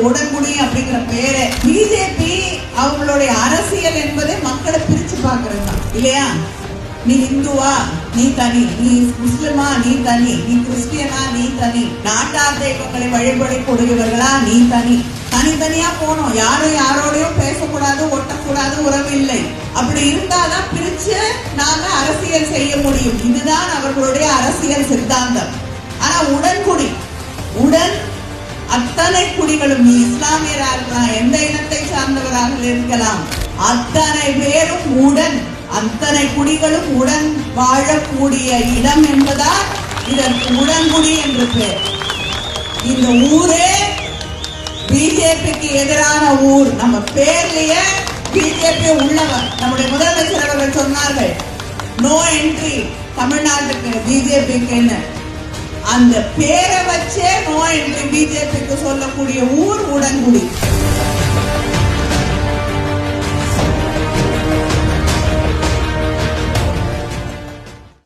உடன்குடி அப்படிங்கிற பேரு. பிஜேபி அவங்களுடைய அரசியல் என்பதை மக்களை பிரிச்சு பாக்குறது இல்லையா? நீ இந்துவா நீ தனி, நீ முஸ்லிமா நீ தனி, நீ கிறிஸ்டியனா நீ தனி, நாட்டார் தெய்வங்களை வழிபடக்கூடியவர்களா நீ தனி. தனித்தனியா போனோம், யாரும் யாரோடையும் பேசக்கூடாது, ஒட்டக்கூடாது, உறவு இல்லை. அப்படி இருந்தாதான் பிரிச்சு நாம அரசியல் செய்ய முடியும். இதுதான் அவர்களுடைய அரசியல் சித்தாந்தம். ஆனா உடன்குடி, உடன் அத்தனை குடிகளும், நீ இஸ்லாமியராக இருக்கலாம், எந்த இனத்தை சார்ந்தவராக இருக்கலாம், அத்தனை பேரும் உடன், அத்தனை குடிகளும் உடன் வாழக்கூடிய இடம் என்பதால் இதற்கு உடன்குடி என்று பெயர். இந்த ஊரே பிஜேபிக்கு எதிரான ஊர். நம்ம பேர்லயே பிஜேபி உள்ளவர். நம்முடைய முதலமைச்சர் அவர்கள் சொன்னார்கள், நோ என்ட்ரி தமிழ்நாட்டுக்கு பிஜேபிக்கு. அந்த பேரை வச்சே நோ என்ட்ரி பிஜேபிக்கு சொல்லக்கூடிய ஊர் உடன்குடி.